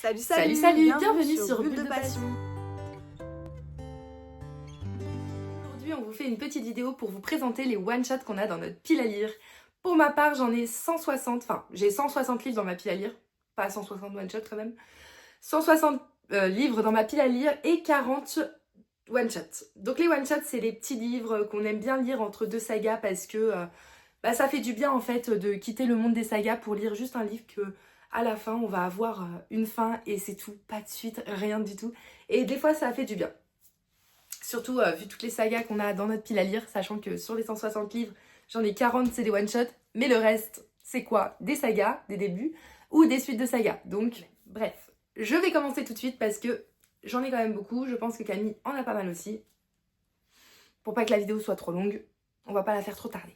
Salut, bienvenue sur Bulle de Passion. Aujourd'hui, on vous fait une petite vidéo pour vous présenter les one-shots qu'on a dans notre pile à lire. Pour ma part, j'en ai 160, enfin, j'ai 160 livres dans ma pile à lire, pas 160 one-shots quand même. 160 livres dans ma pile à lire et 40 one-shots. Donc les one-shots, c'est les petits livres qu'on aime bien lire entre deux sagas parce que ça fait du bien en fait de quitter le monde des sagas pour lire juste un livre que à la fin on va avoir une fin et c'est tout, pas de suite, rien du tout. Et des fois ça fait du bien. Surtout vu toutes les sagas qu'on a dans notre pile à lire, sachant que sur les 160 livres, j'en ai 40 c'est des one-shots, mais le reste c'est quoi? Des sagas, des débuts ou des suites de sagas. Donc bref, je vais commencer tout de suite parce que j'en ai quand même beaucoup, je pense que Camille en a pas mal aussi. Pour pas que la vidéo soit trop longue, on va pas la faire trop tarder.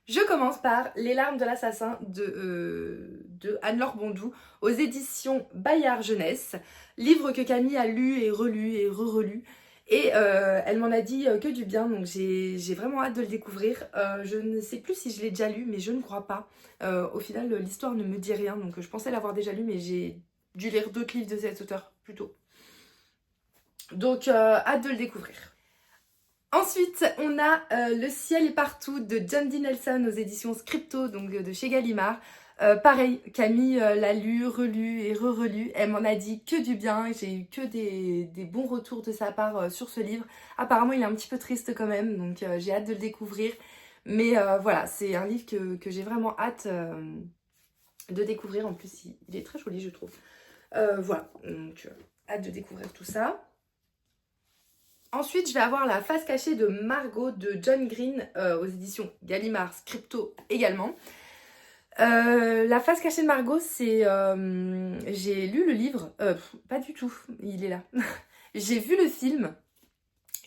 Je commence par Les larmes de l'assassin de Anne-Laure Bondou aux éditions Bayard Jeunesse. Livre que Camille a lu et relu et re-relu. Et elle m'en a dit que du bien, donc j'ai vraiment hâte de le découvrir. Je ne sais plus si je l'ai déjà lu, mais je ne crois pas. Au final, l'histoire ne me dit rien, donc je pensais l'avoir déjà lu, mais j'ai dû lire d'autres livres de cet auteur plus tôt. Donc hâte de le découvrir. Ensuite, on a Le ciel est partout de John D. Nelson aux éditions Scripto, donc de chez Gallimard. Pareil, Camille l'a lu, relu et re-relu. Elle m'en a dit que du bien. J'ai eu que des bons retours de sa part sur ce livre. Apparemment, il est un petit peu triste quand même, donc j'ai hâte de le découvrir. Mais voilà, c'est un livre que j'ai vraiment hâte de découvrir. En plus, il est très joli, je trouve. Voilà, donc hâte de découvrir tout ça. Ensuite, je vais avoir La face cachée de Margot de John Green aux éditions Gallimard, Scripto également. La face cachée de Margot, c'est... j'ai lu le livre, pas du tout, il est là. J'ai vu le film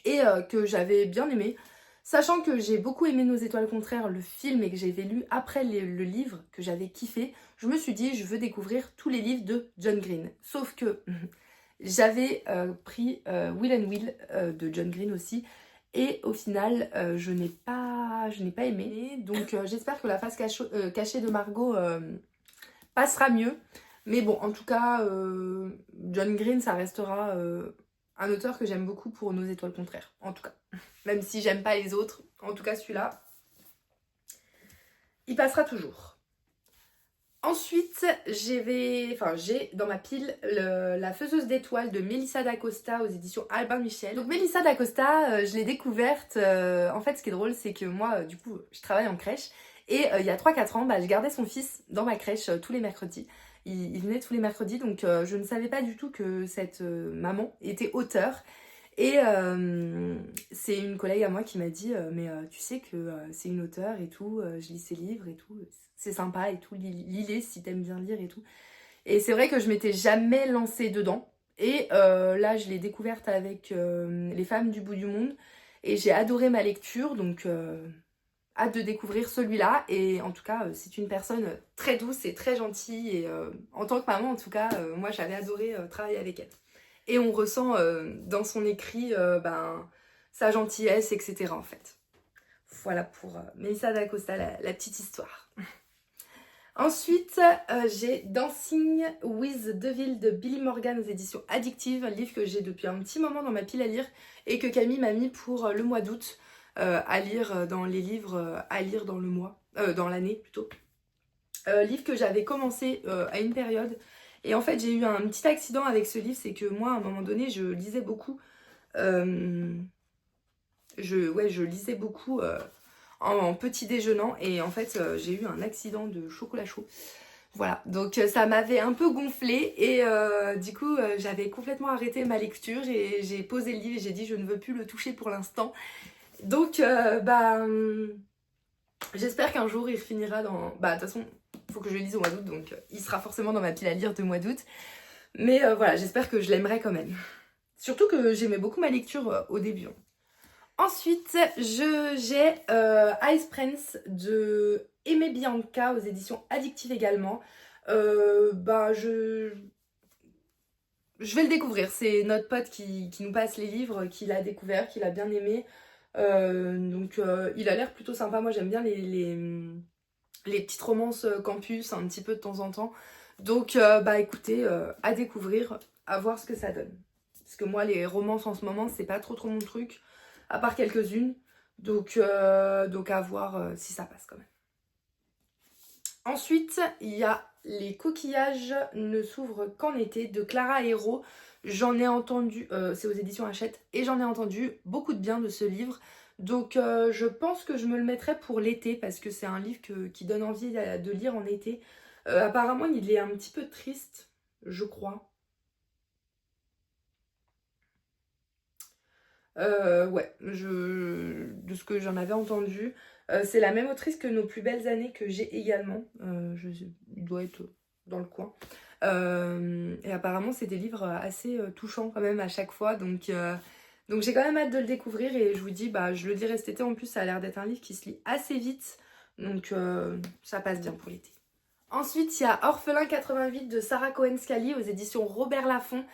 et que j'avais bien aimé. Sachant que j'ai beaucoup aimé Nos étoiles contraires, le film, et que j'avais lu après le livre, que j'avais kiffé, je me suis dit, je veux découvrir tous les livres de John Green. Sauf que... j'avais pris Will and Will de John Green aussi. Et au final, je n'ai pas aimé. Donc j'espère que La face cachée de Margot passera mieux. Mais bon, en tout cas, John Green, ça restera un auteur que j'aime beaucoup pour Nos étoiles contraires. En tout cas, même si j'aime pas les autres, en tout cas celui-là, il passera toujours. Ensuite, j'ai dans ma pile La faiseuse d'étoiles de Mélissa d'Acosta aux éditions Albin Michel. Donc Mélissa d'Acosta, je l'ai découverte, en fait ce qui est drôle c'est que moi du coup je travaille en crèche et il y a 3-4 ans je gardais son fils dans ma crèche tous les mercredis. Il venait tous les mercredis donc je ne savais pas du tout que cette maman était auteure. Et c'est une collègue à moi qui m'a dit mais tu sais que c'est une auteure et tout, je lis ses livres et tout, c'est sympa et tout, lis-les si t'aimes bien lire et tout. Et c'est vrai que je m'étais jamais lancée dedans. Et là je l'ai découverte avec Les femmes du bout du monde et j'ai adoré ma lecture, donc hâte de découvrir celui-là. Et en tout cas c'est une personne très douce et très gentille et en tant que maman en tout cas moi j'avais adoré travailler avec elle. Et on ressent dans son écrit sa gentillesse, etc. en fait. Voilà pour Mélissa d'Acosta, la petite histoire. Ensuite, j'ai Dancing with the Devil de Billy Morgan aux éditions Addictive, un livre que j'ai depuis un petit moment dans ma pile à lire et que Camille m'a mis pour le mois d'août à lire dans les livres à lire dans le mois, dans l'année plutôt. Livre que j'avais commencé à une période. Et en fait, j'ai eu un petit accident avec ce livre, c'est que moi, à un moment donné, je lisais beaucoup. Je lisais beaucoup en petit déjeunant. Et en fait, j'ai eu un accident de chocolat chaud. Voilà, donc ça m'avait un peu gonflé. Et du coup, j'avais complètement arrêté ma lecture. Et j'ai posé le livre et j'ai dit, je ne veux plus le toucher pour l'instant. Donc, j'espère qu'un jour, il finira dans... de toute façon... il faut que je le lise au mois d'août, donc il sera forcément dans ma pile à lire de mois d'août. Mais voilà, j'espère que je l'aimerai quand même. Surtout que j'aimais beaucoup ma lecture au début. Ensuite, j'ai Ice Prince de Aimé Bianca aux éditions Addictive également. Je vais le découvrir. C'est notre pote qui nous passe les livres, qui l'a découvert, qui l'a bien aimé. Donc il a l'air plutôt sympa. Moi j'aime bien les petites romances campus un petit peu de temps en temps. Donc bah écoutez, à découvrir, à voir ce que ça donne. Parce que moi les romances en ce moment c'est pas trop mon truc, à part quelques-unes. Donc à voir si ça passe quand même. Ensuite, il y a Les coquillages ne s'ouvrent qu'en été de Clara Hérault. J'en ai entendu, c'est aux éditions Hachette, et j'en ai entendu beaucoup de bien de ce livre. Donc je pense que je me le mettrai pour l'été parce que c'est un livre qui donne envie de lire en été. Apparemment, il est un petit peu triste, je crois. Ouais, de ce que j'en avais entendu. C'est la même autrice que Nos plus belles années que j'ai également. Il doit être dans le coin. Et apparemment, c'est des livres assez touchants quand même à chaque fois. Donc j'ai quand même hâte de le découvrir et je vous dis, bah, je le dirai cet été. En plus, ça a l'air d'être un livre qui se lit assez vite. Donc ça passe bien pour l'été. Ensuite, il y a Orphelin 88 de Sarah Cohen-Scally aux éditions Robert Laffont.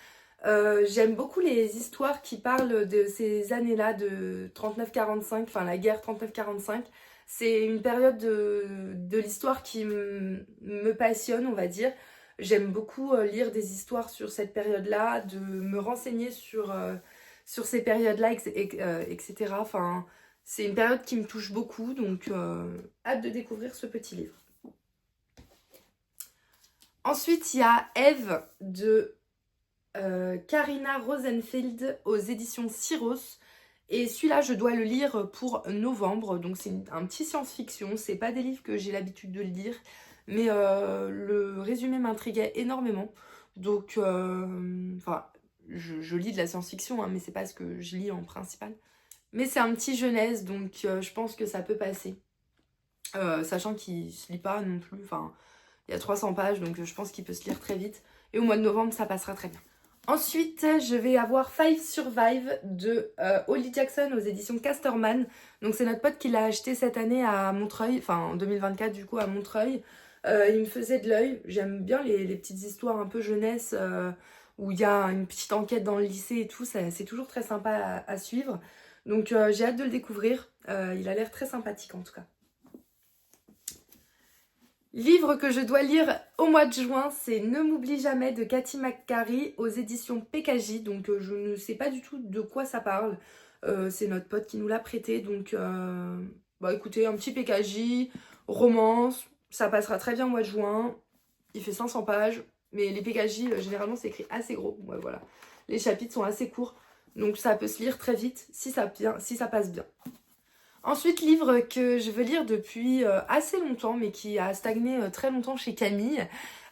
J'aime beaucoup les histoires qui parlent de ces années-là de 39-45, enfin la guerre 39-45. C'est une période de l'histoire qui me passionne, on va dire. J'aime beaucoup lire des histoires sur cette période-là, de me renseigner sur ces périodes-là, etc. Enfin, c'est une période qui me touche beaucoup, donc hâte de découvrir ce petit livre. Ensuite, il y a Ève de Karina Rosenfeld aux éditions Syros. Et celui-là, je dois le lire pour novembre. Donc c'est un petit science-fiction. C'est pas des livres que j'ai l'habitude de lire. Mais le résumé m'intriguait énormément. Donc, enfin, je lis de la science-fiction, hein, mais c'est pas ce que je lis en principal. Mais c'est un petit jeunesse, donc je pense que ça peut passer. Sachant qu'il se lit pas non plus. Enfin, il y a 300 pages, donc je pense qu'il peut se lire très vite. Et au mois de novembre, ça passera très bien. Ensuite, je vais avoir Five Survive de Holly Jackson aux éditions Casterman. Donc c'est notre pote qui l'a acheté cette année à Montreuil, enfin en 2024 du coup à Montreuil. Il me faisait de l'œil. J'aime bien les petites histoires un peu jeunesse où il y a une petite enquête dans le lycée et tout. C'est toujours très sympa à suivre. Donc j'ai hâte de le découvrir. Il a l'air très sympathique en tout cas. Livre que je dois lire au mois de juin, c'est Ne m'oublie jamais de Cathy McCarry aux éditions PKJ. Donc je ne sais pas du tout de quoi ça parle. C'est notre pote qui nous l'a prêté. Donc bah écoutez, un petit PKJ, romance, ça passera très bien au mois de juin. Il fait 500 pages. Mais les PKJ, généralement, c'est écrit assez gros. Ouais, voilà. Les chapitres sont assez courts. Donc ça peut se lire très vite si ça passe bien. Ensuite, livre que je veux lire depuis assez longtemps, mais qui a stagné très longtemps chez Camille,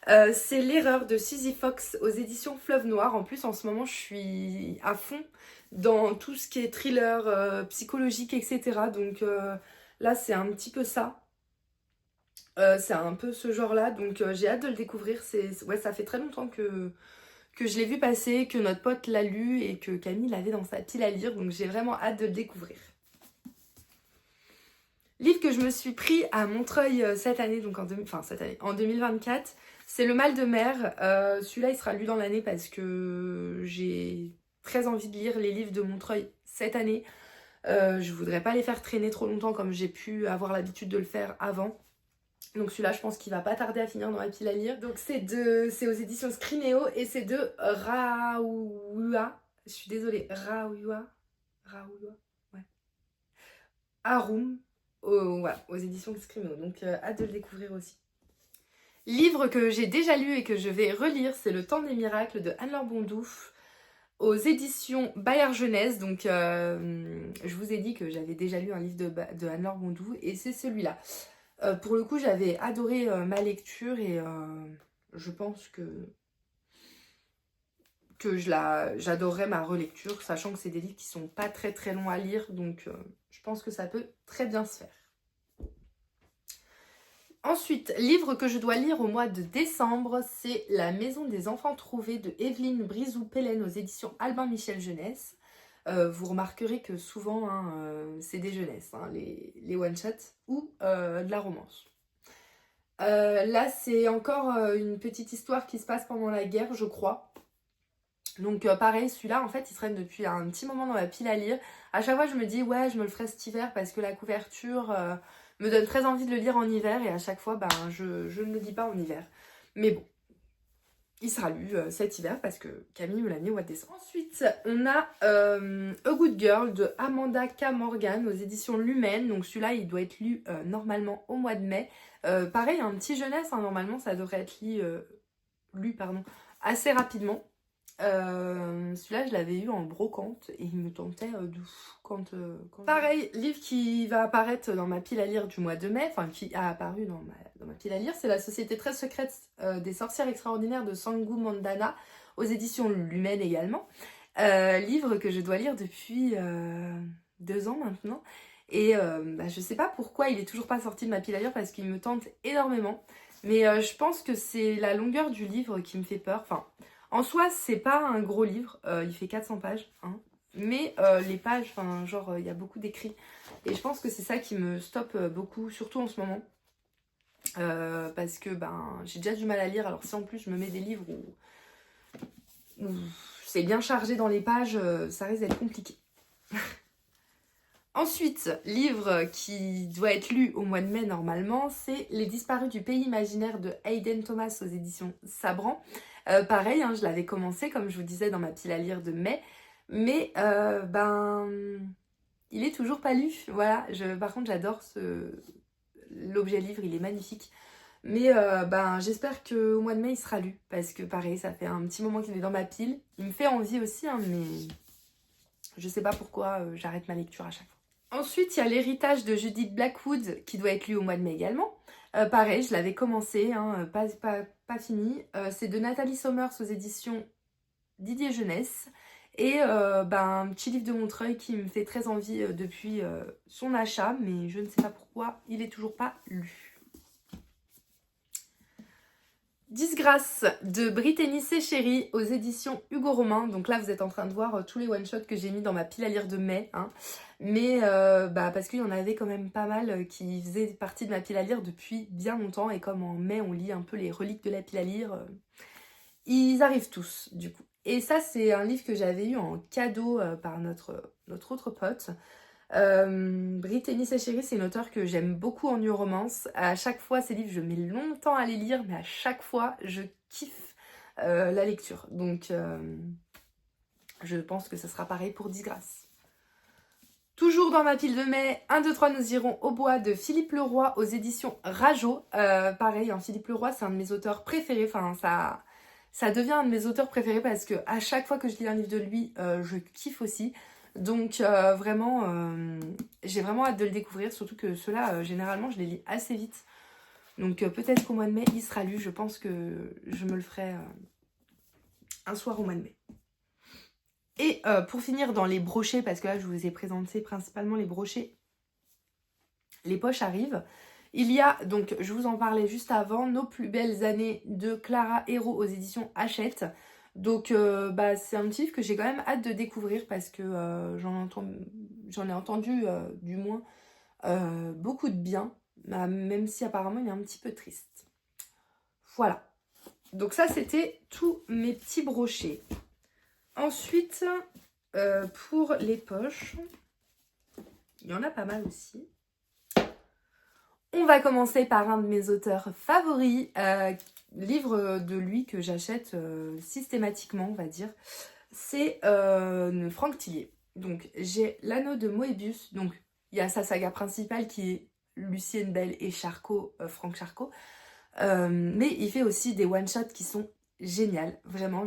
c'est L'erreur de Suzy Fox aux éditions Fleuve Noir. En plus, en ce moment, je suis à fond dans tout ce qui est thriller, psychologique, etc. Donc là, c'est un petit peu ça. C'est un peu ce genre-là, donc j'ai hâte de le découvrir. Ouais, ça fait très longtemps que je l'ai vu passer, que notre pote l'a lu et que Camille l'avait dans sa pile à lire, donc j'ai vraiment hâte de le découvrir. Livre que je me suis pris à Montreuil cette année, donc en 2024, c'est Le mal de mer. Celui-là, il sera lu dans l'année parce que j'ai très envie de lire les livres de Montreuil cette année. Je voudrais pas les faire traîner trop longtemps comme j'ai pu avoir l'habitude de le faire avant. Donc celui-là, je pense qu'il va pas tarder à finir dans la pile à lire. Donc c'est aux éditions Scrinéo et c'est de Raoua. Je suis désolée, Raoua, ouais. Haroum. Voilà, aux éditions Scrimo, donc hâte de le découvrir aussi. Livre que j'ai déjà lu et que je vais relire, c'est Le temps des miracles de Anne-Laure Bondouf aux éditions Bayard Jeunesse. Donc je vous ai dit que j'avais déjà lu un livre de Anne-Laure Bondouf et c'est celui-là. Pour le coup, j'avais adoré ma lecture et je pense que j'adorerais ma relecture, sachant que c'est des livres qui sont pas très très longs à lire, donc je pense que ça peut très bien se faire. Ensuite, livre que je dois lire au mois de décembre, c'est La maison des enfants trouvés de Evelyne Brizou-Pellen aux éditions Albin Michel Jeunesse. Vous remarquerez que souvent, c'est des jeunesses, les one-shots ou de la romance. Là, c'est encore une petite histoire qui se passe pendant la guerre, je crois. Donc pareil, celui-là, en fait, il traîne depuis un petit moment dans ma pile à lire. À chaque fois, je me dis, ouais, je me le ferai cet hiver parce que la couverture me donne très envie de le lire en hiver. Et à chaque fois, ben, je ne le lis pas en hiver. Mais bon, il sera lu cet hiver parce que Camille me l'a mis au mois de décembre. Ensuite, on a A Good Girl de Amanda K. Morgan aux éditions Lumen. Donc celui-là, il doit être lu normalement au mois de mai. Pareil, un petit jeunesse, hein, normalement, ça devrait être lu assez rapidement. Celui-là, je l'avais eu en brocante et il me tentait de fou quand Pareil, livre qui va apparaître dans ma pile à lire du mois de mai, enfin qui a apparu dans ma pile à lire, c'est La Société très secrète des sorcières extraordinaires de Sangu Mandana, aux éditions Lumen également. Livre que je dois lire depuis 2 ans maintenant. Et je sais pas pourquoi il est toujours pas sorti de ma pile à lire parce qu'il me tente énormément. Mais je pense que c'est la longueur du livre qui me fait peur. Enfin, en soi, c'est pas un gros livre, il fait 400 pages, hein. Mais les pages, enfin, genre, il y a beaucoup d'écrits. Et je pense que c'est ça qui me stoppe beaucoup, surtout en ce moment. Parce que j'ai déjà du mal à lire, alors si en plus je me mets des livres où c'est bien chargé dans les pages, ça risque d'être compliqué. Ensuite, livre qui doit être lu au mois de mai normalement, c'est Les Disparus du Pays Imaginaire de Hayden Thomas aux éditions Sabran. Pareil, hein, je l'avais commencé, comme je vous disais, dans ma pile à lire de mai, mais il est toujours pas lu. Voilà, par contre, j'adore l'objet livre, il est magnifique. Mais j'espère qu'au mois de mai, il sera lu, parce que pareil, ça fait un petit moment qu'il est dans ma pile. Il me fait envie aussi, hein, mais je sais pas pourquoi j'arrête ma lecture à chaque fois. Ensuite, il y a L'Héritage de Judith Blackwood qui doit être lu au mois de mai également. Pareil, je l'avais commencé, hein, pas fini. C'est de Nathalie Sommers aux éditions Didier Jeunesse. Et un petit livre de Montreuil qui me fait très envie depuis son achat, mais je ne sais pas pourquoi il est toujours pas lu. Disgrâce de Brittany Séchéry aux éditions Hugo Romain. Donc là, vous êtes en train de voir tous les one-shots que j'ai mis dans ma pile à lire de mai. Hein. Mais parce qu'il y en avait quand même pas mal qui faisaient partie de ma pile à lire depuis bien longtemps. Et comme en mai, on lit un peu les reliques de la pile à lire, ils arrivent tous, du coup. Et ça, c'est un livre que j'avais eu en cadeau par notre autre pote. Brittany Séchéry, c'est une auteure que j'aime beaucoup en new romance. À chaque fois, ces livres, je mets longtemps à les lire, mais à chaque fois, je kiffe la lecture. Donc, je pense que ce sera pareil pour Disgrâce. Toujours dans ma pile de mai, 1, 2, 3, nous irons au bois de Philippe Leroy aux éditions Rajo. Pareil, hein, Philippe Leroy, c'est un de mes auteurs préférés. Enfin, ça devient un de mes auteurs préférés parce que à chaque fois que je lis un livre de lui, je kiffe aussi. Donc vraiment, j'ai vraiment hâte de le découvrir, surtout que ceux-là, généralement, je les lis assez vite. Donc peut-être qu'au mois de mai, il sera lu. Je pense que je me le ferai un soir au mois de mai. Et pour finir dans les brochets, parce que là, je vous ai présenté principalement les brochets, les poches arrivent. Il y a, donc, je vous en parlais juste avant, Nos plus belles années de Clara Hérault aux éditions Hachette. Donc c'est un petit livre que j'ai quand même hâte de découvrir parce que j'en ai entendu du moins beaucoup de bien, même si apparemment il est un petit peu triste. Voilà. Donc ça c'était tous mes petits brochets. Ensuite, pour les poches, il y en a pas mal aussi. On va commencer par un de mes auteurs favoris, livre de lui que j'achète systématiquement, on va dire. C'est Franck Tillier. Donc j'ai L'Anneau de Moebius. Donc il y a sa saga principale qui est Lucienne Bell et Charcot, Franck Charcot. Mais il fait aussi des one-shots qui sont géniales. Vraiment,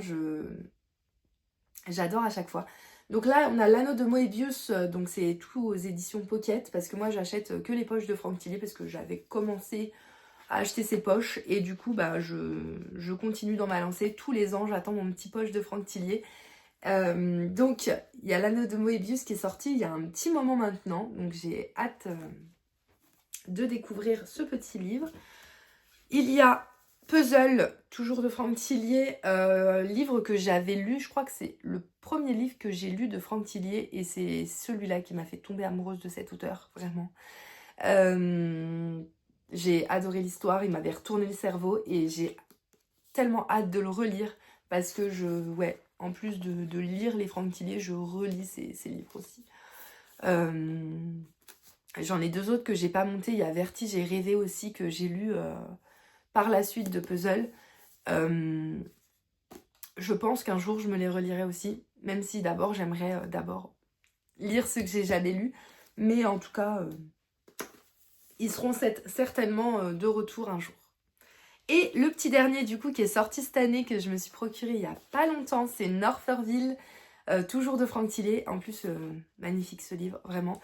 j'adore à chaque fois. Donc là, on a L'Anneau de Moebius, donc c'est tout aux éditions Pocket, parce que moi j'achète que les poches de Franck Tillier, parce que j'avais commencé à acheter ses poches, et du coup, je continue dans ma lancée. Tous les ans, j'attends mon petit poche de Franck Tillier. Donc, il y a L'Anneau de Moebius qui est sorti il y a un petit moment maintenant, donc j'ai hâte de découvrir ce petit livre. Il y a Puzzle, toujours de Franck Tillier, livre que j'avais lu, je crois que c'est le premier livre que j'ai lu de Franck Tillier et c'est celui-là qui m'a fait tomber amoureuse de cet auteur, vraiment. J'ai adoré l'histoire, il m'avait retourné le cerveau et j'ai tellement hâte de le relire parce que en plus de lire les Franck Tillier, je relis ces livres aussi. J'en ai 2 autres que j'ai pas montés, il y a Vertige et Rêver aussi que j'ai lu par la suite de Puzzle. je pense qu'un jour je me les relirai aussi, même si d'abord j'aimerais d'abord lire ce que j'ai jamais lu, mais en tout cas ils seront certainement de retour un jour. Et le petit dernier du coup qui est sorti cette année, que je me suis procuré il y a pas longtemps, c'est Northerville, toujours de Franck Tillet. En plus magnifique ce livre, vraiment.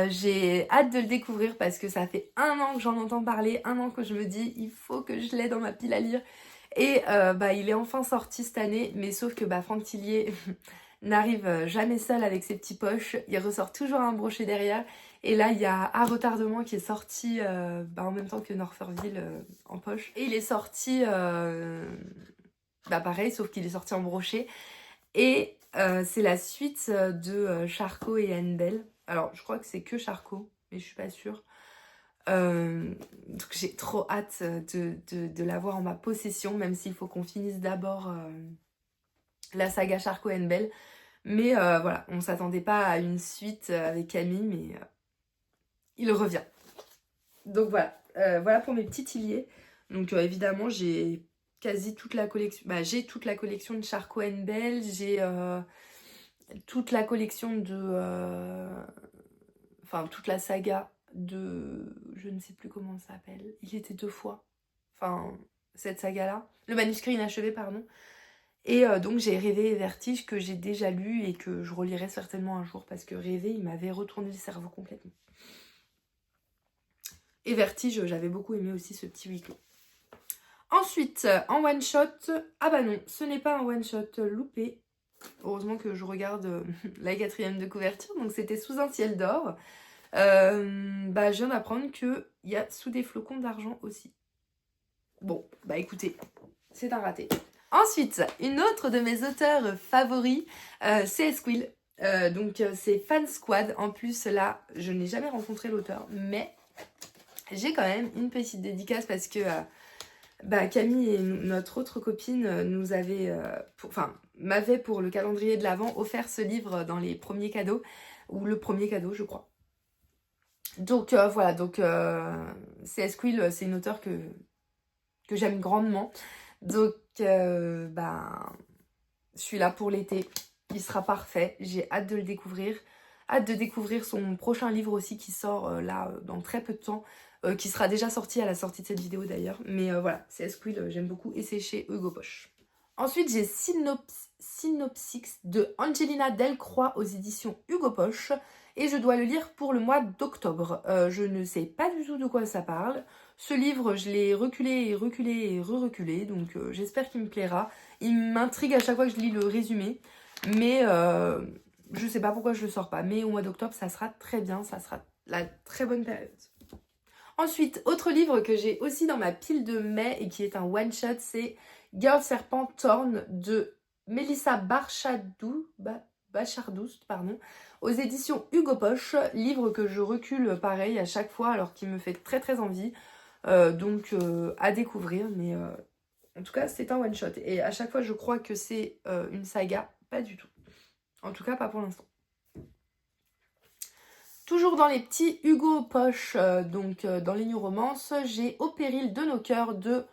J'ai hâte de le découvrir parce que ça fait 1 an que j'en entends parler, 1 an que je me dis il faut que je l'ai dans ma pile à lire. Et il est enfin sorti cette année, mais sauf que Franck Tillet n'arrive jamais seul avec ses petits poches, il ressort toujours un brochet derrière. Et là, il y a À retardement qui est sorti en même temps que Northerville en poche. Et il est sorti, pareil, sauf qu'il est sorti en brochet. Et c'est la suite de Charcot et Anne Bell. Alors, je crois que c'est que Charcot, mais je suis pas sûre. Donc j'ai trop hâte de l'avoir en ma possession, même s'il faut qu'on finisse d'abord la saga Charcot et Anne Bell. Mais voilà, on s'attendait pas à une suite avec Camille, mais il revient. Donc voilà, voilà pour mes petits Tilliers. Donc évidemment, j'ai quasi toute la collection. J'ai toute la collection de Charcot & Bell. J'ai toute la collection de... Enfin, toute la saga de... Je ne sais plus comment ça s'appelle. Il était 2 fois. Enfin, cette saga-là. Le manuscrit inachevé, pardon. Et donc j'ai Rêver et Vertige que j'ai déjà lu et que je relirai certainement un jour parce que Rêver, il m'avait retourné le cerveau complètement. Et Vertige, j'avais beaucoup aimé aussi ce petit huis clos. Ensuite, en one shot, ah bah non, ce n'est pas un one shot loupé. Heureusement que je regarde la 4e de couverture, donc c'était Sous un ciel d'or. Je viens d'apprendre qu'il y a Sous des flocons d'argent aussi. Bon, écoutez, c'est un raté. Ensuite, une autre de mes auteurs favoris, c'est Esquil. Donc c'est Fan Squad. En plus, là, je n'ai jamais rencontré l'auteur, mais j'ai quand même une petite dédicace parce que Camille et notre autre copine nous avaient, m'avaient pour le calendrier de l'Avent offert ce livre dans les premiers cadeaux, ou le premier cadeau, je crois. Donc voilà, c'est Esquil, c'est une auteure que j'aime grandement. Donc je suis là pour l'été, il sera parfait, j'ai hâte de le découvrir. Hâte de découvrir son prochain livre aussi qui sort dans très peu de temps, qui sera déjà sorti à la sortie de cette vidéo d'ailleurs. Mais voilà, c'est Esquil, j'aime beaucoup et c'est chez Hugo Boss. Ensuite, j'ai Synopsix de Angelina Delcroix aux éditions Hugo Boss et je dois le lire pour le mois d'octobre. Je ne sais pas du tout de quoi ça parle. Ce livre, je l'ai reculé et reculé et re-reculé, donc j'espère qu'il me plaira. Il m'intrigue à chaque fois que je lis le résumé, mais je sais pas pourquoi je le sors pas. Mais au mois d'octobre, ça sera très bien, ça sera la très bonne période. Ensuite, autre livre que j'ai aussi dans ma pile de mai et qui est un one-shot, c'est Girl Serpent Torn de Mélissa Bachardoust, aux éditions Hugo Boss. Livre que je recule pareil à chaque fois alors qu'il me fait très très envie. Donc à découvrir, mais en tout cas c'est un one shot. Et à chaque fois je crois que c'est une saga, pas du tout. En tout cas pas pour l'instant. Toujours dans les petits Hugo Boss, dans les new romances, j'ai Au péril de nos cœurs de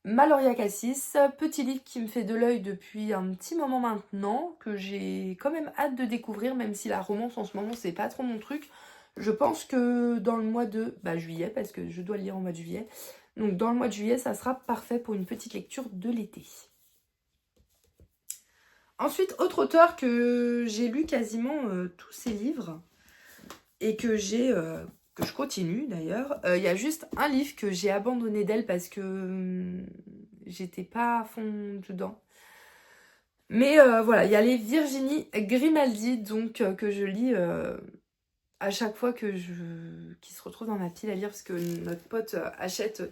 Maloria Cassis. Petit livre qui me fait de l'œil depuis un petit moment maintenant, que j'ai quand même hâte de découvrir, même si la romance en ce moment c'est pas trop mon truc. Je pense que dans le mois de juillet, parce que je dois lire en mois de juillet, donc dans le mois de juillet ça sera parfait pour une petite lecture de l'été. Ensuite, autre auteur que j'ai lu quasiment tous ses livres et que je continue d'ailleurs. Il y a juste un livre que j'ai abandonné d'elle parce que j'étais pas à fond dedans. Mais voilà, il y a les Virginie Grimaldi donc que je lis à chaque fois qui se retrouve dans ma pile à lire parce que notre pote achète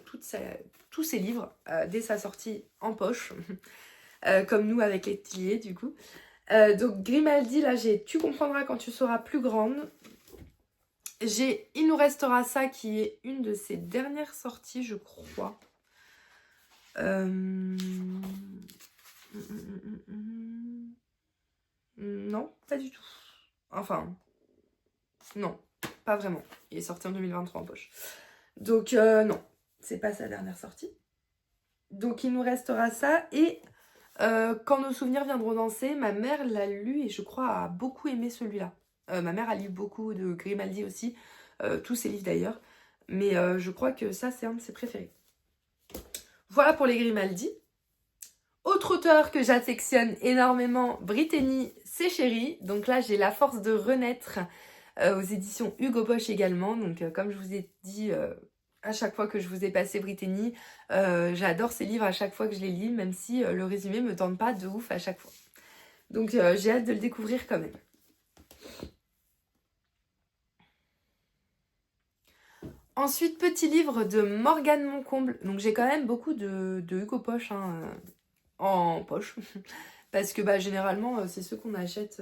tous ses livres dès sa sortie en poche, comme nous avec les Tilliers du coup. Donc Grimaldi, là j'ai Tu comprendras quand tu seras plus grande. J'ai Il nous restera ça qui est une de ses dernières sorties, je crois. Non, pas du tout. Enfin, non, pas vraiment. Il est sorti en 2023 en poche. Donc non, c'est pas sa dernière sortie. Donc il nous restera ça et Quand nos souvenirs viendront danser, ma mère l'a lu et je crois a beaucoup aimé celui-là. Ma mère a lu beaucoup de Grimaldi aussi, tous ses livres d'ailleurs. Mais je crois que ça, c'est un de ses préférés. Voilà pour les Grimaldi. Autre auteur que j'affectionne énormément, Brittany, c'est Chéri. Donc là, j'ai La force de renaître aux éditions Hugo Boss également. Donc comme je vous ai dit à chaque fois que je vous ai passé Brittany, j'adore ces livres à chaque fois que je les lis, même si le résumé me tente pas de ouf à chaque fois. Donc j'ai hâte de le découvrir quand même. Ensuite, petit livre de Morgane Moncomble. Donc j'ai quand même beaucoup de Hugo Boss en poche. Parce que généralement, c'est ceux qu'on achète.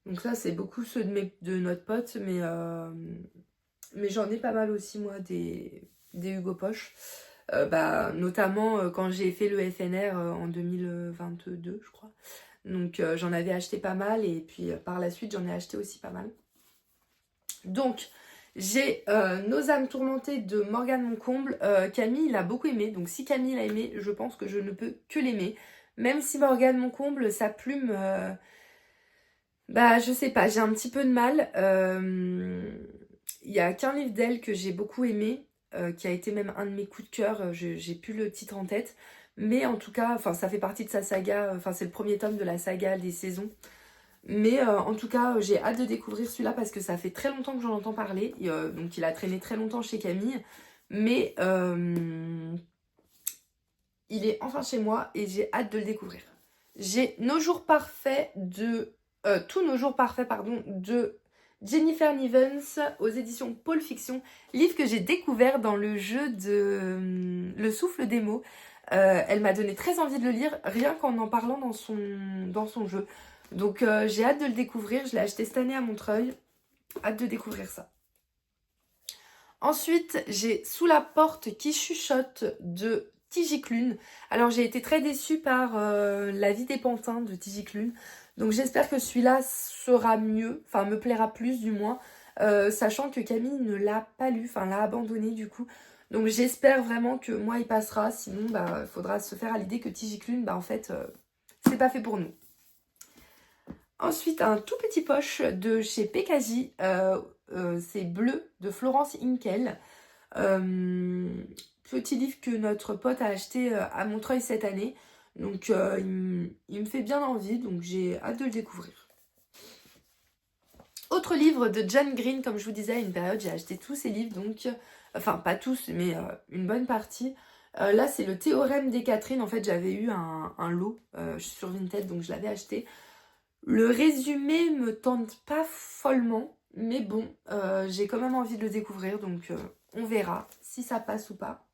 Donc ça, c'est beaucoup ceux de notre pote. Mais j'en ai pas mal aussi, moi, des Hugo Boss. Notamment quand j'ai fait le FNR en 2022, je crois. Donc j'en avais acheté pas mal. Et puis par la suite, j'en ai acheté aussi pas mal. Donc, j'ai Nos âmes tourmentées de Morgane Moncomble. Camille l'a beaucoup aimé. Donc si Camille l'a aimé, je pense que je ne peux que l'aimer. Même si Morgane Moncomble, sa plume... je sais pas, j'ai un petit peu de mal. Il y a qu'un livre d'elle que j'ai beaucoup aimé, qui a été même un de mes coups de cœur. J'ai plus le titre en tête. Mais en tout cas, ça fait partie de sa saga. C'est le premier tome de la saga des saisons. Mais en tout cas, j'ai hâte de découvrir celui-là parce que ça fait très longtemps que j'en entends parler. Donc il a traîné très longtemps chez Camille. Mais il est enfin chez moi et j'ai hâte de le découvrir. J'ai Nos jours parfaits de... Tous nos jours parfaits, pardon, de Jennifer Nivens aux éditions Pôle Fiction. Livre que j'ai découvert dans le jeu de Le souffle des mots. Elle m'a donné très envie de le lire, rien qu'en en parlant dans son jeu. Donc j'ai hâte de le découvrir, je l'ai acheté cette année à Montreuil. Hâte de découvrir ça. Ensuite, j'ai Sous la porte qui chuchote de Tigiclune. Alors j'ai été très déçue par La vie des pantins de Tigiclune. Donc j'espère que celui-là sera mieux, enfin me plaira plus du moins. Sachant que Camille ne l'a pas lu, l'a abandonné du coup. Donc j'espère vraiment que moi il passera, sinon il faudra se faire à l'idée que Tigiclune, en fait, c'est pas fait pour nous. Ensuite, un tout petit poche de chez Pekaji, c'est Bleu de Florence Hinkel. Petit livre que notre pote a acheté à Montreuil cette année. Donc il me fait bien envie, donc j'ai hâte de le découvrir. Autre livre de John Green, comme je vous disais, à une période j'ai acheté tous ces livres, donc pas tous, mais une bonne partie. Là c'est le Théorème des Catherine, en fait j'avais eu un lot sur Vinted, donc je l'avais acheté. Le résumé me tente pas follement, mais bon, j'ai quand même envie de le découvrir, donc on verra si ça passe ou pas.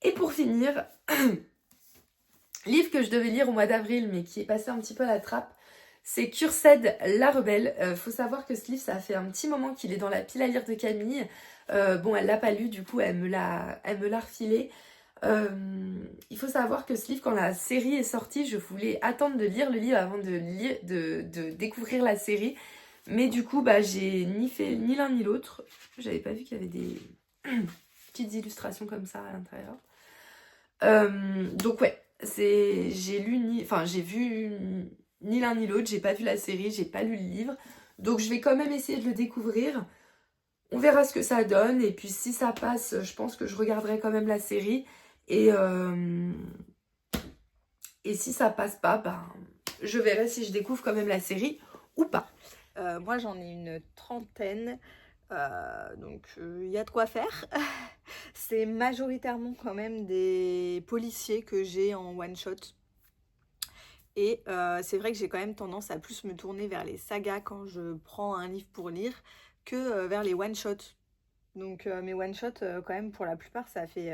Et pour finir, livre que je devais lire au mois d'avril, mais qui est passé un petit peu à la trappe, c'est Cursed la rebelle. Faut savoir que ce livre, ça fait un petit moment qu'il est dans la pile à lire de Camille. Elle l'a pas lu, du coup, elle me l'a refilé. Il faut savoir que ce livre, quand la série est sortie, je voulais attendre de lire le livre avant de découvrir la série. Mais du coup, j'ai ni fait ni l'un ni l'autre. J'avais pas vu qu'il y avait des petites illustrations comme ça à l'intérieur. Donc ouais, j'ai vu ni l'un ni l'autre, j'ai pas vu la série, j'ai pas lu le livre. Donc je vais quand même essayer de le découvrir. On verra ce que ça donne. Et puis si ça passe, je pense que je regarderai quand même la série. Et si ça passe pas, je verrai si je découvre quand même la série ou pas. Moi j'en ai une trentaine, donc il y a de quoi faire. C'est majoritairement quand même des policiers que j'ai en one shot. Et c'est vrai que j'ai quand même tendance à plus me tourner vers les sagas quand je prends un livre pour lire que vers les one shots. Donc mes one shots, quand même pour la plupart, ça fait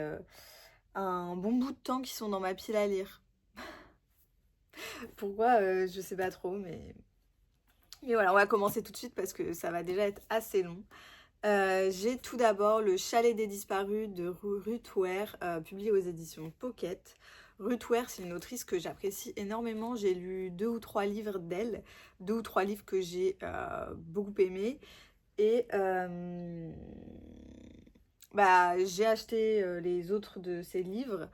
un bon bout de temps qu'ils sont dans ma pile à lire. Pourquoi je sais pas trop, mais voilà, on va commencer tout de suite parce que ça va déjà être assez long. J'ai tout d'abord Le Chalet des disparus de Ruth Ware, publié aux éditions Pocket. Ruth Ware, c'est une autrice que j'apprécie énormément. J'ai lu 2 ou 3 livres d'elle, 2 ou 3 livres que j'ai beaucoup aimés. Et j'ai acheté les autres de ses livres.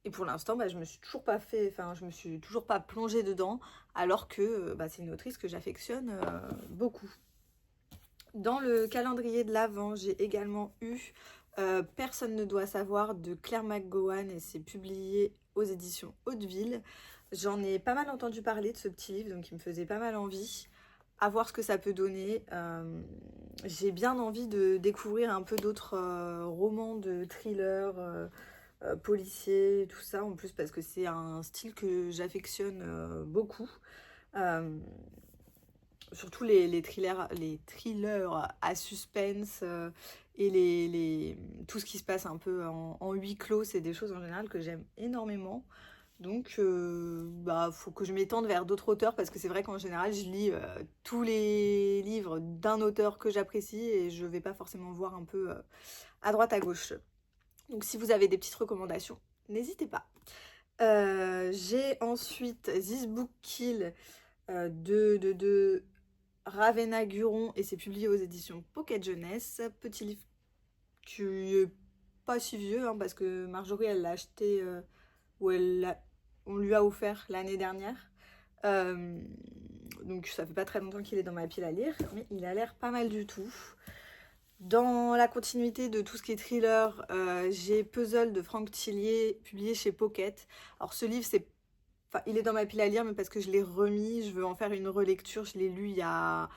Et pour l'instant, je me suis toujours pas je me suis toujours pas plongée dedans, alors que c'est une autrice que j'affectionne beaucoup. Dans le calendrier de l'Avent, j'ai également eu Personne ne doit savoir de Claire McGowan et c'est publié aux éditions Hauteville. J'en ai pas mal entendu parler de ce petit livre, donc il me faisait pas mal envie. À voir ce que ça peut donner. J'ai bien envie de découvrir un peu d'autres romans de thriller, policiers, tout ça, en plus parce que c'est un style que j'affectionne beaucoup. Surtout les thrillers à suspense et tout ce qui se passe un peu en huis clos, c'est des choses en général que j'aime énormément. Donc, faut que je m'étende vers d'autres auteurs parce que c'est vrai qu'en général, je lis tous les livres d'un auteur que j'apprécie et je vais pas forcément voir un peu à droite à gauche. Donc, si vous avez des petites recommandations, n'hésitez pas. J'ai ensuite This Book Kill de Ravenna Guron et c'est publié aux éditions Pocket Jeunesse. Petit livre qui est pas si vieux parce que Marjorie elle l'a acheté on lui a offert l'année dernière. Donc ça fait pas très longtemps qu'il est dans ma pile à lire, mais il a l'air pas mal du tout. Dans la continuité de tout ce qui est thriller, j'ai Puzzle de Franck Tillier, publié chez Pocket. Alors ce livre, il est dans ma pile à lire, mais parce que je l'ai remis, je veux en faire une relecture. Je l'ai lu il y a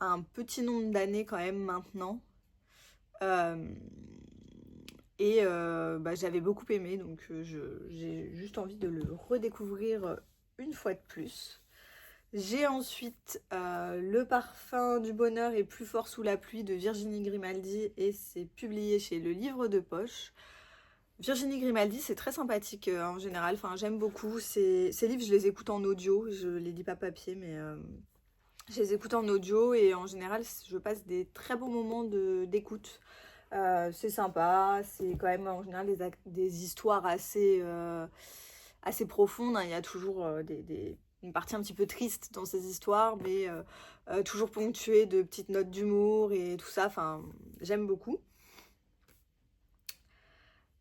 un petit nombre d'années quand même maintenant. J'avais beaucoup aimé, donc j'ai juste envie de le redécouvrir une fois de plus. J'ai ensuite Le parfum du bonheur est plus fort sous la pluie de Virginie Grimaldi et c'est publié chez Le Livre de Poche. Virginie Grimaldi, c'est très sympathique en général, j'aime beaucoup. Ces livres, je les écoute en audio, je les lis pas papier, mais je les écoute en audio et en général, je passe des très beaux moments d'écoute. C'est sympa, c'est quand même en général des histoires assez profondes. Il y a toujours une partie un petit peu triste dans ces histoires, mais toujours ponctuée de petites notes d'humour et tout ça. J'aime beaucoup.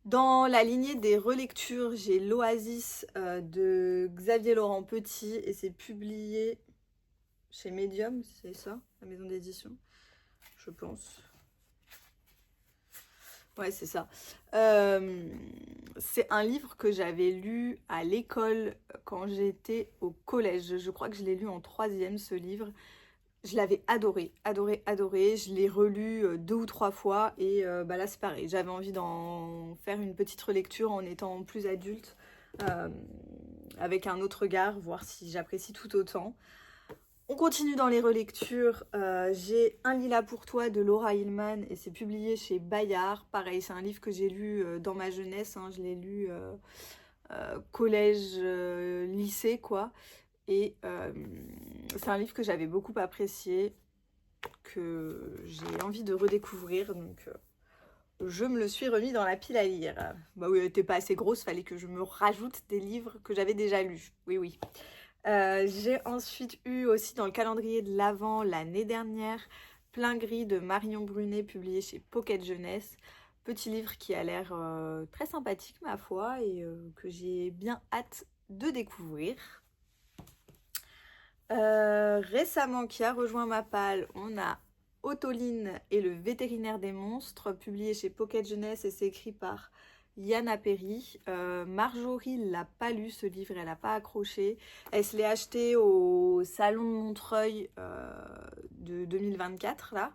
Dans la lignée des relectures, j'ai L'Oasis de Xavier Laurent Petit et c'est publié chez Medium, c'est ça, la maison d'édition, je pense. Ouais, c'est ça. C'est un livre que j'avais lu à l'école quand j'étais au collège. Je crois que je l'ai lu en 3e, ce livre. Je l'avais adoré, adoré, adoré. Je l'ai relu 2 ou 3 fois et là c'est pareil. J'avais envie d'en faire une petite relecture en étant plus adulte, avec un autre regard, voir si j'apprécie tout autant. On continue dans les relectures. J'ai Un lilas pour toi de Laura Hillman et c'est publié chez Bayard. Pareil, c'est un livre que j'ai lu dans ma jeunesse. Je l'ai lu collège, lycée, quoi. Et c'est un livre que j'avais beaucoup apprécié, que j'ai envie de redécouvrir. Donc je me le suis remis dans la pile à lire. Oui, elle n'était pas assez grosse, fallait que je me rajoute des livres que j'avais déjà lus. Oui, oui. J'ai ensuite eu aussi dans le calendrier de l'Avent l'année dernière Plein gris de Marion Brunet, publié chez Pocket Jeunesse. Petit livre qui a l'air très sympathique ma foi et que j'ai bien hâte de découvrir. Récemment, qui a rejoint ma palle, on a Autoline et le vétérinaire des monstres, publié chez Pocket Jeunesse et c'est écrit par Yana Perry. Marjorie l'a pas lu ce livre, elle n'a pas accroché. Elle se l'est acheté au salon de Montreuil de 2024 là.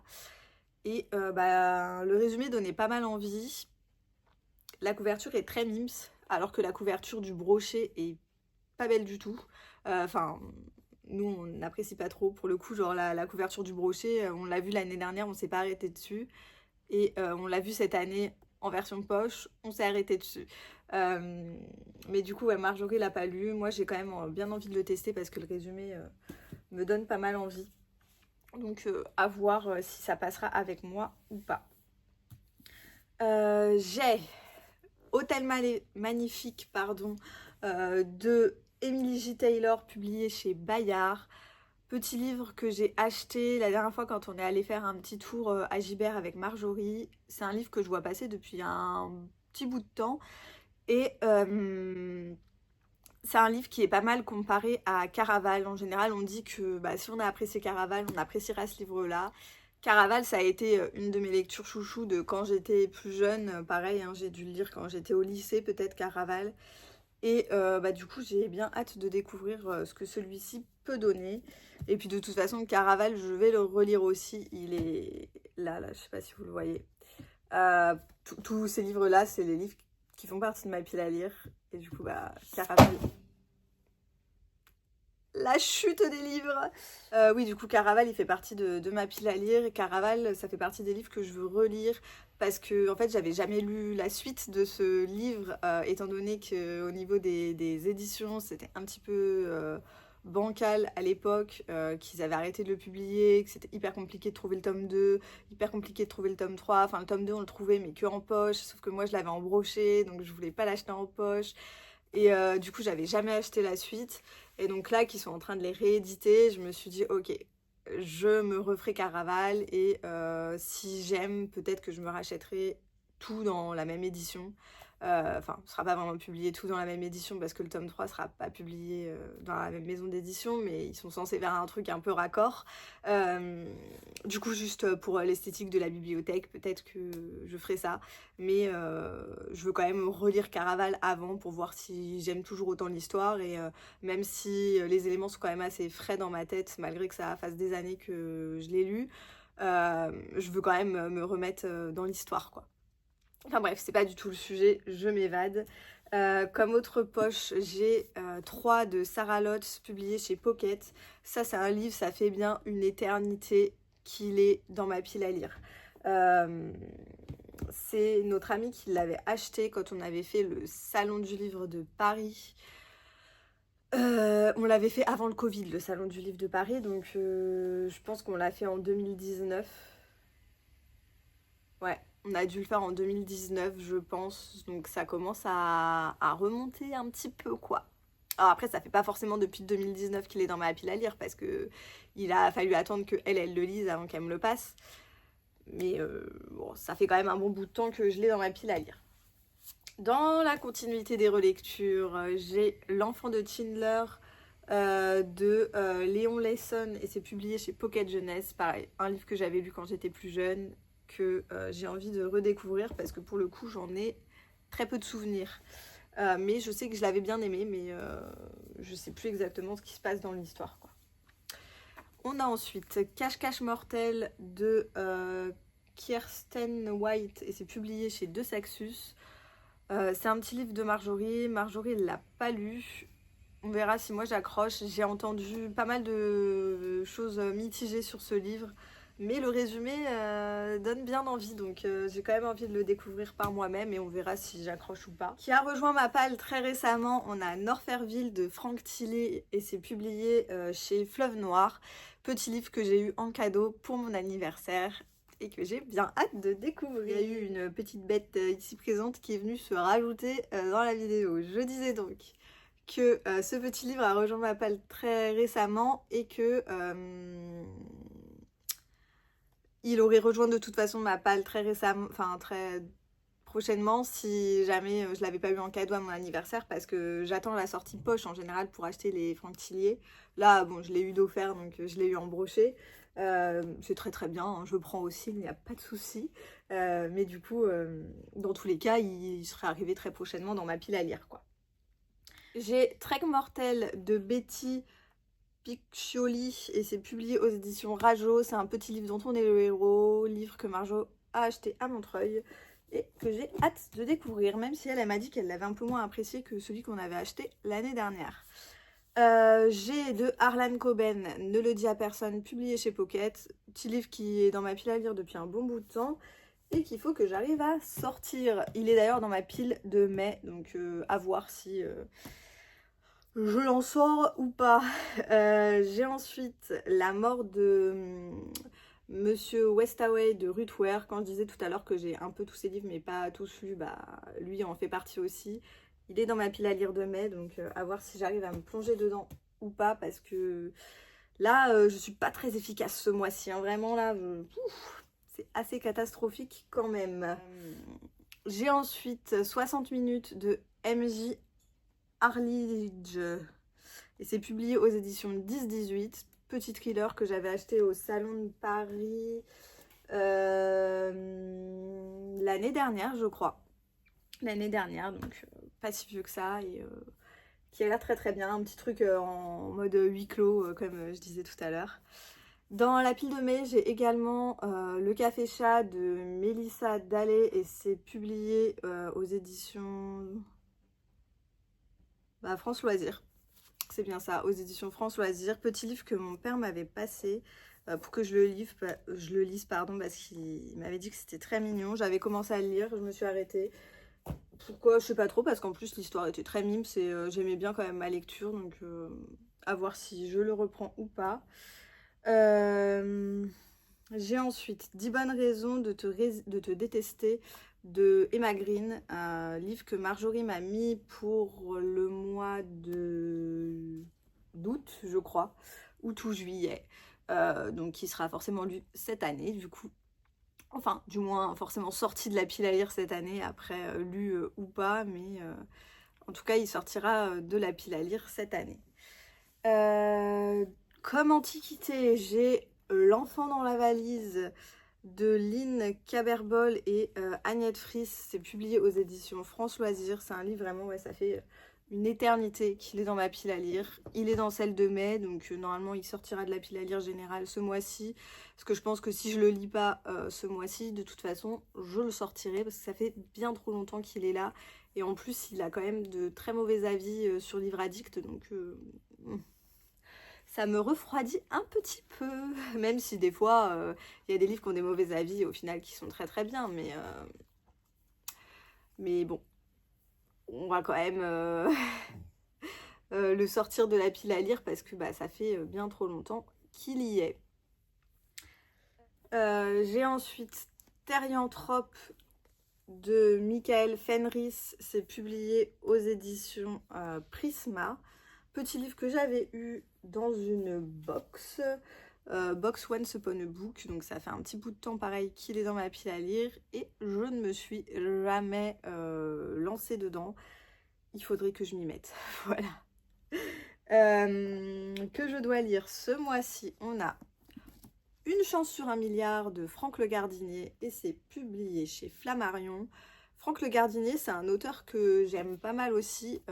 Et le résumé donnait pas mal envie. La couverture est très mims, alors que la couverture du brochet est pas belle du tout. Nous on n'apprécie pas trop pour le coup, genre la couverture du brochet, on l'a vu l'année dernière, on s'est pas arrêté dessus. Et on l'a vu cette année en version poche, on s'est arrêté dessus. Mais du coup, Marjorie l'a pas lu. Moi, j'ai quand même bien envie de le tester parce que le résumé me donne pas mal envie. Donc, à voir si ça passera avec moi ou pas. J'ai Hôtel Magnifique, de Emily J. Taylor, publié chez Bayard. Petit livre que j'ai acheté la dernière fois quand on est allé faire un petit tour à Gibert avec Marjorie. C'est un livre que je vois passer depuis un petit bout de temps Et c'est un livre qui est pas mal comparé à Caraval. En général, on dit que si on a apprécié Caraval, on appréciera ce livre-là. Caraval, ça a été une de mes lectures chouchou de quand j'étais plus jeune. Pareil, hein, j'ai dû le lire quand j'étais au lycée, peut-être Caraval. Et du coup, j'ai bien hâte de découvrir ce que celui-ci peut donner. Et puis de toute façon, Caraval, je vais le relire aussi. Il est là, je sais pas si vous le voyez. Tous ces livres-là, c'est les livres qui font partie de ma pile à lire. Et du coup, Caraval... La chute des livres. Oui, du coup, Caraval, il fait partie de ma pile à lire. Caraval, ça fait partie des livres que je veux relire parce que, en fait, j'avais jamais lu la suite de ce livre, étant donné qu'au niveau des éditions, c'était un petit peu bancal à l'époque, qu'ils avaient arrêté de le publier, que c'était hyper compliqué de trouver le tome 2, hyper compliqué de trouver le tome 3. Enfin, le tome 2, on le trouvait, mais que en poche, sauf que moi, je l'avais en brochet, donc je voulais pas l'acheter en poche. Et du coup, j'avais jamais acheté la suite. Et donc là, qu'ils sont en train de les rééditer, je me suis dit, ok, je me referai Caraval. Et si j'aime, peut-être que je me rachèterai tout dans la même édition. Enfin, ce sera pas vraiment publié tout dans la même édition parce que le tome 3 sera pas publié dans la même maison d'édition, mais ils sont censés faire un truc un peu raccord. Du coup, juste pour l'esthétique de la bibliothèque, peut-être que je ferai ça. Mais je veux quand même relire Caraval avant pour voir si j'aime toujours autant l'histoire. Et même si les éléments sont quand même assez frais dans ma tête, malgré que ça fasse des années que je l'ai lu, je veux quand même me remettre dans l'histoire, quoi. Enfin bref, c'est pas du tout le sujet, je m'évade. Comme autre poche, j'ai 3 de Sarah Lotz publiés chez Pocket. Ça, c'est un livre, ça fait bien une éternité qu'il est dans ma pile à lire. C'est notre amie qui l'avait acheté quand on avait fait le salon du livre de Paris. On l'avait fait avant le Covid, le salon du livre de Paris, donc je pense qu'on l'a fait en 2019. Ouais, on a dû le faire en 2019, je pense. Donc ça commence à remonter un petit peu, quoi. Alors après, ça fait pas forcément depuis 2019 qu'il est dans ma pile à lire, parce que il a fallu attendre qu'elle le lise avant qu'elle me le passe. Mais bon, ça fait quand même un bon bout de temps que je l'ai dans ma pile à lire. Dans la continuité des relectures, j'ai L'Enfant de Schindler de Léon Leyson, et c'est publié chez Pocket Jeunesse. Pareil, un livre que j'avais lu quand j'étais plus jeune, que j'ai envie de redécouvrir parce que pour le coup j'en ai très peu de souvenirs, mais je sais que je l'avais bien aimé, mais je sais plus exactement ce qui se passe dans l'histoire, quoi. On a ensuite Cache-Cache Mortel de Kirsten White, et c'est publié chez De Saxus. C'est un petit livre de Marjorie. Marjorie, elle l'a pas lu. On verra si moi j'accroche. J'ai entendu pas mal de choses mitigées sur ce livre, mais le résumé donne bien envie, donc j'ai quand même envie de le découvrir par moi-même et on verra si j'accroche ou pas. Qui a rejoint ma palle très récemment, on a Norferville de Franck Tillet et c'est publié chez Fleuve Noir. Petit livre que j'ai eu en cadeau pour mon anniversaire et que j'ai bien hâte de découvrir. Il y a eu une petite bête ici présente qui est venue se rajouter dans la vidéo. Je disais donc que ce petit livre a rejoint ma palle très récemment et que il aurait rejoint de toute façon ma palle très récemment, enfin très prochainement, si jamais je l'avais pas eu en cadeau à mon anniversaire, parce que j'attends la sortie poche en général pour acheter les Franck Tillet. Là, bon, je l'ai eu d'offert, donc je l'ai eu en brochet. C'est très très bien, hein, je prends aussi, il n'y a pas de souci. Mais du coup, dans tous les cas, il serait arrivé très prochainement dans ma pile à lire, quoi. J'ai Trek Mortel de Betty Piccioli et c'est publié aux éditions Rajo. C'est un petit livre dont on est le héros, livre que Marjo a acheté à Montreuil et que j'ai hâte de découvrir, même si elle m'a dit qu'elle l'avait un peu moins apprécié que celui qu'on avait acheté l'année dernière. J'ai de Harlan Coben, Ne le dis à personne, publié chez Pocket. Petit livre qui est dans ma pile à lire depuis un bon bout de temps et qu'il faut que j'arrive à sortir. Il est d'ailleurs dans ma pile de mai, donc à voir si je l'en sors ou pas. J'ai ensuite La mort de Monsieur Westaway de Ruth Ware. Quand je disais tout à l'heure que j'ai un peu tous ses livres mais pas tous lus, lui en fait partie aussi. Il est dans ma pile à lire de mai, donc à voir si j'arrive à me plonger dedans ou pas, parce que là, je suis pas très efficace ce mois-ci, hein. Vraiment là, c'est assez catastrophique quand même. J'ai ensuite 60 minutes de MJ Arledge et c'est publié aux éditions 10-18. Petit thriller que j'avais acheté au Salon de Paris l'année dernière, je crois. L'année dernière, donc pas si vieux que ça et qui a l'air très très bien. Un petit truc en mode huis clos, comme je disais tout à l'heure. Dans la pile de mai, j'ai également Le Café Chat de Mélissa Dallet et c'est publié aux éditions France Loisirs. C'est bien ça, aux éditions France Loisirs. Petit livre que mon père m'avait passé pour que je le lise, parce qu'il m'avait dit que c'était très mignon. J'avais commencé à le lire, je me suis arrêtée. Pourquoi, je sais pas trop, parce qu'en plus l'histoire était très mime, j'aimais bien quand même ma lecture, donc à voir si je le reprends ou pas. J'ai ensuite 10 bonnes raisons de te détester de Emma Green, un livre que Marjorie m'a mis pour le mois d'août, je crois, août ou juillet, donc qui sera forcément lu cette année, du coup. Enfin, du moins, forcément sorti de la pile à lire cette année, après lu ou pas, mais en tout cas, il sortira de la pile à lire cette année. Comme antiquité, j'ai L'enfant dans la valise de Lynn Caberbol et Agnès Fries. C'est publié aux éditions France Loisirs. C'est un livre vraiment, ouais, ça fait une éternité qu'il est dans ma pile à lire. Il est dans celle de mai, donc normalement il sortira de la pile à lire générale ce mois-ci. Parce que je pense que si je le lis pas ce mois-ci, de toute façon, je le sortirai parce que ça fait bien trop longtemps qu'il est là. Et en plus, il a quand même de très mauvais avis sur Livre Addict, donc ça me refroidit un petit peu, même si des fois il y a des livres qui ont des mauvais avis et au final qui sont très très bien, mais bon, on va quand même le sortir de la pile à lire parce que ça fait bien trop longtemps qu'il y est. J'ai ensuite Therianthrope de Michael Fenris, c'est publié aux éditions Prisma. Petit livre que j'avais eu dans une box Once Upon a Book, donc ça fait un petit bout de temps pareil qu'il est dans ma pile à lire et je ne me suis jamais lancée dedans. Il faudrait que je m'y mette, voilà. Que je dois lire ce mois-ci, on a Une chance sur un milliard de Franck Le Gardinier et c'est publié chez Flammarion. Franck Le Gardinier, c'est un auteur que j'aime pas mal aussi.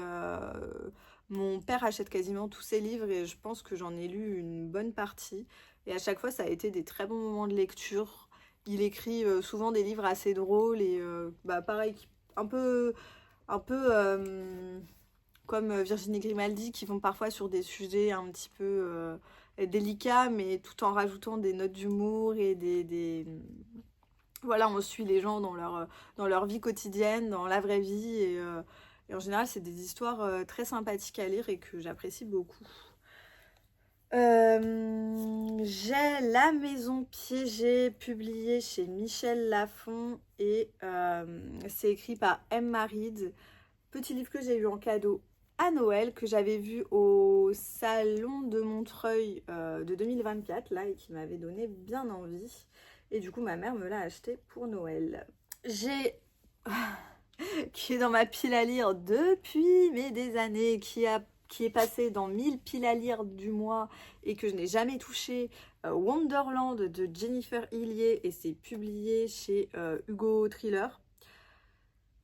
Mon père achète quasiment tous ses livres et je pense que j'en ai lu une bonne partie. Et à chaque fois, ça a été des très bons moments de lecture. Il écrit souvent des livres assez drôles et pareil, un peu comme Virginie Grimaldi, qui vont parfois sur des sujets un petit peu délicats, mais tout en rajoutant des notes d'humour et voilà, on suit les gens dans leur vie quotidienne, dans la vraie vie et en général, c'est des histoires très sympathiques à lire et que j'apprécie beaucoup. J'ai La Maison Piégée, publié chez Michel Lafon et c'est écrit par Emma Reed. Petit livre que j'ai eu en cadeau à Noël, que j'avais vu au Salon de Montreuil de 2024, là, et qui m'avait donné bien envie. Et du coup, ma mère me l'a acheté pour Noël. J'ai... qui est dans ma pile à lire depuis des années, qui est passé dans 1000 piles à lire du mois et que je n'ai jamais touché, Wonderland de Jennifer Hillier et c'est publié chez Hugo Thriller.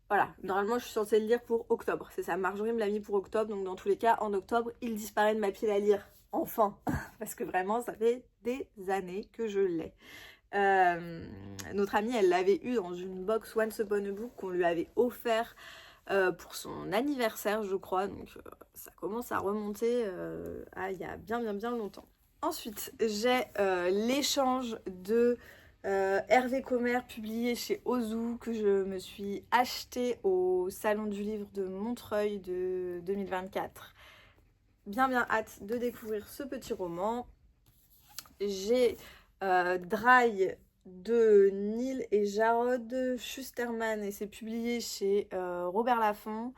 Voilà, normalement je suis censée le lire pour octobre, c'est ça, Marjorie me l'a mis pour octobre, donc dans tous les cas, en octobre, il disparaît de ma pile à lire, enfin, parce que vraiment, ça fait des années que je l'ai. Notre amie, elle l'avait eu dans une box Once Upon a Book qu'on lui avait offert pour son anniversaire, je crois, donc ça commence à remonter à il y a bien longtemps. Ensuite, j'ai l'échange de Hervé Comer, publié chez Ozu, que je me suis acheté au Salon du Livre de Montreuil de 2024. Bien hâte de découvrir ce petit roman. J'ai Dry de Neil et Jarod Schusterman et c'est publié chez Robert Laffont.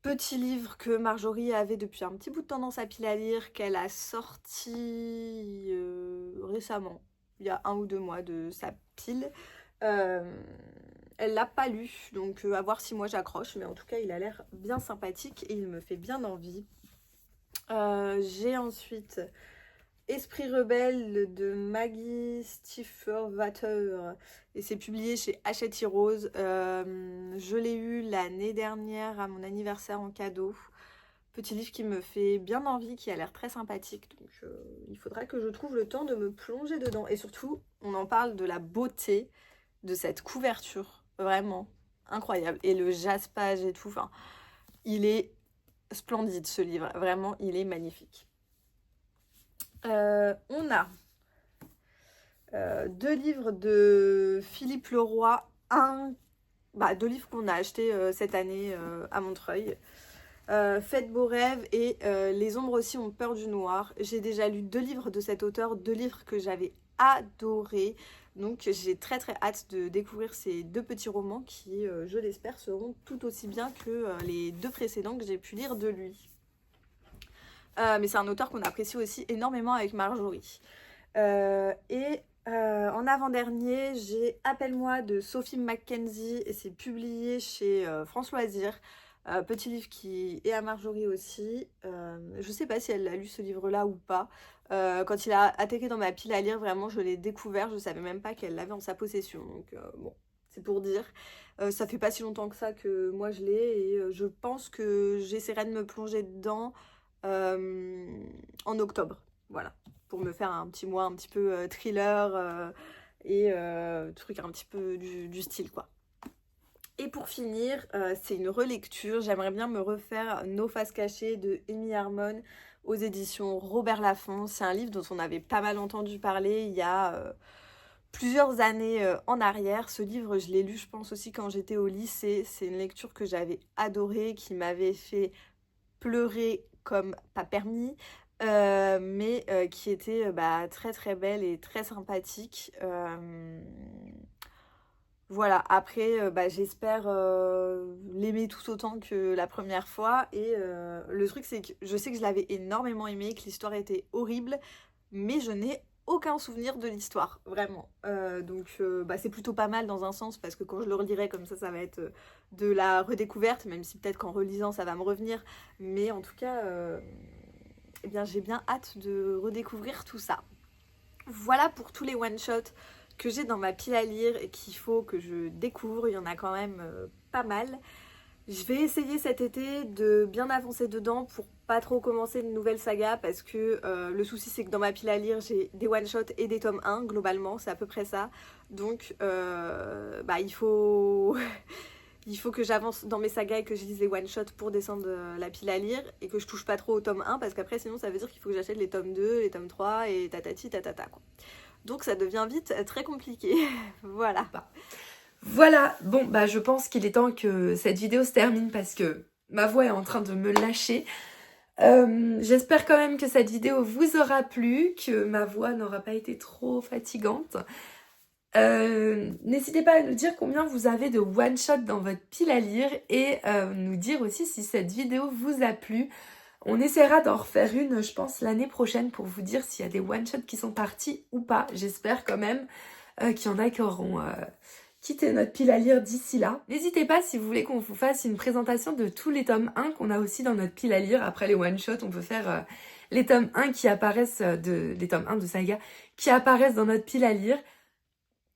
Petit livre que Marjorie avait depuis un petit bout de temps dans sa pile à lire, qu'elle a sorti récemment, il y a 1 ou 2 mois de sa pile. Elle Elle l'a pas lu, donc à voir si moi j'accroche, mais en tout cas il a l'air bien sympathique et il me fait bien envie. J'ai ensuite Esprit rebelle de Maggie Stiefvater et c'est publié chez Hachette Heroes. Je l'ai eu l'année dernière à mon anniversaire en cadeau. Petit livre qui me fait bien envie, qui a l'air très sympathique, donc il faudra que je trouve le temps de me plonger dedans. Et surtout, on en parle de la beauté de cette couverture, vraiment incroyable. Et le jaspage et tout, enfin, il est splendide ce livre, vraiment, il est magnifique. On a 2 livres de Philippe Leroy, 2 livres qu'on a achetés cette année à Montreuil. Faites beaux rêves et Les ombres aussi ont peur du noir. J'ai déjà lu 2 livres de cet auteur, 2 livres que j'avais adorés. Donc j'ai très très hâte de découvrir ces 2 petits romans qui, je l'espère, seront tout aussi bien que les 2 précédents que j'ai pu lire de lui. Mais c'est un auteur qu'on apprécie aussi énormément avec Marjorie. En avant-dernier, j'ai Appelle-moi de Sophie Mackenzie et c'est publié chez France Loisirs. Petit livre qui est à Marjorie aussi. Je sais pas si elle a lu ce livre-là ou pas. Quand il a atterri dans ma pile à lire, vraiment, je l'ai découvert. Je savais même pas qu'elle l'avait en sa possession. Donc bon, c'est pour dire. Ça fait pas si longtemps que ça que moi je l'ai et je pense que j'essaierai de me plonger dedans en octobre. Voilà, pour me faire un petit mois un petit peu thriller et truc un petit peu du style quoi. Et pour finir, c'est une relecture. J'aimerais bien me refaire Nos faces cachées de Amy Harmon aux éditions Robert Laffont. C'est un livre dont on avait pas mal entendu parler il y a plusieurs années en arrière. Ce livre, je l'ai lu, je pense aussi quand j'étais au lycée. C'est une lecture que j'avais adorée, qui m'avait fait pleurer comme pas permis. Mais qui était très très belle et très sympathique. Voilà, après j'espère l'aimer tout autant que la première fois et le truc c'est que je sais que je l'avais énormément aimé, que l'histoire était horrible, mais je n'ai aucun souvenir de l'histoire, vraiment. Donc c'est plutôt pas mal dans un sens parce que quand je le relirai comme ça va être de la redécouverte, même si peut-être qu'en relisant ça va me revenir, mais en tout cas j'ai bien hâte de redécouvrir tout ça. Voilà pour tous les one-shots que j'ai dans ma pile à lire et qu'il faut que je découvre. Il y en a quand même pas mal. Je vais essayer cet été de bien avancer dedans pour pas trop commencer une nouvelle saga parce que le souci c'est que dans ma pile à lire j'ai des one-shots et des tomes 1 globalement, c'est à peu près ça. Donc il faut... Il faut que j'avance dans mes sagas et que je lise les one-shots pour descendre la pile à lire et que je touche pas trop au tome 1 parce qu'après sinon ça veut dire qu'il faut que j'achète les tomes 2, les tomes 3 et tatati tatata quoi. Donc ça devient vite très compliqué. Voilà. Voilà, bon je pense qu'il est temps que cette vidéo se termine parce que ma voix est en train de me lâcher. J'espère quand même que cette vidéo vous aura plu, que ma voix n'aura pas été trop fatigante. N'hésitez pas à nous dire combien vous avez de one-shot dans votre pile à lire et nous dire aussi si cette vidéo vous a plu. On essaiera d'en refaire une, je pense, l'année prochaine pour vous dire s'il y a des one-shots qui sont partis ou pas. J'espère quand même qu'il y en a qui auront quitté notre pile à lire d'ici là. N'hésitez pas si vous voulez qu'on vous fasse une présentation de tous les tomes 1 qu'on a aussi dans notre pile à lire. Après les one-shots, on peut faire les tomes 1 qui apparaissent, les tomes 1 de saga qui apparaissent dans notre pile à lire.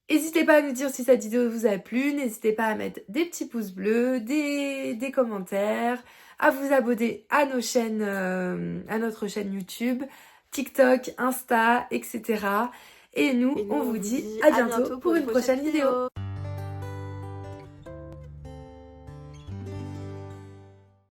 N'hésitez pas à nous dire si cette vidéo vous a plu, n'hésitez pas à mettre des petits pouces bleus, des commentaires, à vous abonner à nos chaînes, à notre chaîne YouTube, TikTok, Insta, etc. Et nous, on vous dit à bientôt pour une prochaine vidéo.